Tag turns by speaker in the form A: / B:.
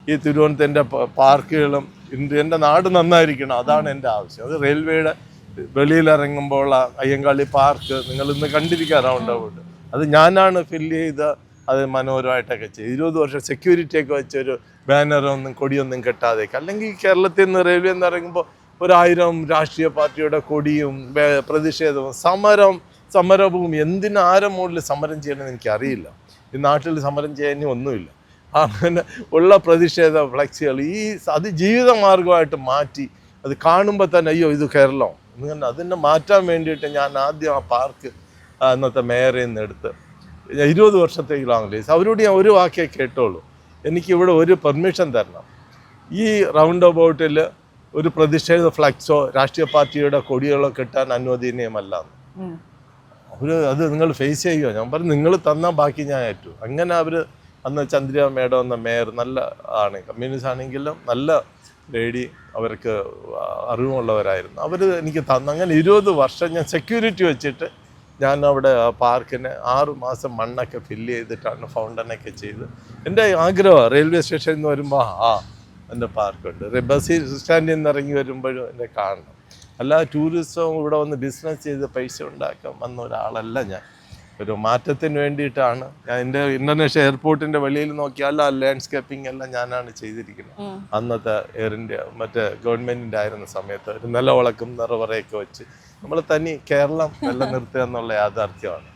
A: ഈ തിരുവനന്തപുരത്തിൻ്റെ പാർക്കുകളും എൻ്റെ നാട് നന്നായിരിക്കണം, അതാണ് എൻ്റെ ആവശ്യം. അത് റെയിൽവേയുടെ വെളിയിലിറങ്ങുമ്പോൾ അയ്യങ്കാളി പാർക്ക് നിങ്ങൾ ഇന്ന് കണ്ടിരിക്കുക റൗണ്ട് അബൌട്ട്, അത് ഞാനാണ് ഫില്ല് ചെയ്ത് അത് മനോഹരമായിട്ടൊക്കെ ചെയ്യും. 20 വർഷം സെക്യൂരിറ്റിയൊക്കെ വെച്ചൊരു ബാനറൊന്നും കൊടിയൊന്നും കെട്ടാതേക്ക്. അല്ലെങ്കിൽ കേരളത്തിൽ നിന്ന് റെയിൽവേ എന്ന് ഇറങ്ങുമ്പോൾ 1000 രാഷ്ട്രീയ പാർട്ടിയുടെ കൊടിയും പ്രതിഷേധവും സമരവും എന്തിനും ആരും മുകളിൽ സമരം ചെയ്യണമെന്ന് എനിക്കറിയില്ല. ഈ നാട്ടിൽ സമരം ചെയ്യാൻ ഒന്നുമില്ല. അങ്ങനെ ഉള്ള പ്രതിഷേധ ഫ്ലെക്സുകൾ അത് ജീവിതമാർഗമായിട്ട് മാറ്റി അത് കാണുമ്പോൾ തന്നെ അയ്യോ ഇത് കേരളം ഇങ്ങനെ അതിനെ മാറ്റാൻ വേണ്ടിയിട്ട് ഞാൻ ആദ്യം ആ പാർക്ക് അന്നത്തെ മേയറിൽ നിന്ന് എടുത്ത് 20 വർഷത്തേക്ക് ലോങ് ലീസ് അവരോട് ഞാൻ ഒരു വാക്കേ കേട്ടോളൂ, എനിക്കിവിടെ ഒരു പെർമിഷൻ തരണം, ഈ റൗണ്ട് അബൌട്ടിൽ ഒരു പ്രതിഷേധ ഫ്ലക്സോ രാഷ്ട്രീയ പാർട്ടിയുടെ കൊടികളോ കെട്ടാൻ അനുവദനീയമല്ല. അത് നിങ്ങൾ ഫേസ് ചെയ്യുക. ഞാൻ പറഞ്ഞു നിങ്ങൾ തന്നാൽ ബാക്കി ഞാൻ ഏറ്റു. അങ്ങനെ അവർ അന്ന് ചന്ദ്രിക മേഡം എന്ന മേയർ നല്ല ആണ്, കമ്മ്യൂണിസ്റ്റ് ആണെങ്കിലും നല്ല ലേഡി, അവർക്ക് അറിവുള്ളവരായിരുന്നു. അവർ എനിക്ക് തന്നു. അങ്ങനെ 20 വർഷം ഞാൻ സെക്യൂരിറ്റി വെച്ചിട്ട് ഞാൻ അവിടെ ആ പാർക്കിന് 6 മാസം മണ്ണൊക്കെ ഫില്ല് ചെയ്തിട്ടാണ് ഫൗണ്ടനൊക്കെ ചെയ്ത്. എൻ്റെ ആഗ്രഹമാണ് റെയിൽവേ സ്റ്റേഷനിൽ നിന്ന് വരുമ്പോൾ എൻ്റെ പാർക്കുണ്ട്, ബസ് സ്റ്റാൻഡിൽ നിന്ന് ഇറങ്ങി വരുമ്പോഴും എന്നെ കാണണം. അല്ലാതെ ടൂറിസം ഇവിടെ വന്ന് ബിസിനസ് ചെയ്ത് പൈസ ഉണ്ടാക്കാൻ വന്ന ഒരാളല്ല ഞാൻ. ഒരു മാറ്റത്തിന് വേണ്ടിയിട്ടാണ് ഞാൻ. എൻ്റെ ഇൻ്റർനാഷണൽ എയർപോർട്ടിൻ്റെ വെളിയിൽ നോക്കിയാൽ ആ ലാൻഡ്സ്കേപ്പിംഗ് എല്ലാം ഞാനാണ് ചെയ്തിരിക്കുന്നത്. അന്നത്തെ എയർ ഇന്ത്യ മറ്റേ ഗവൺമെൻറ്റിൻ്റെ ആയിരുന്ന സമയത്ത് ഒരു നിലവിളക്കും നിറവറയൊക്കെ വെച്ച് നമ്മൾ തനി കേരളം നിലനിർത്തുക എന്നുള്ള യാഥാർത്ഥ്യമാണ്.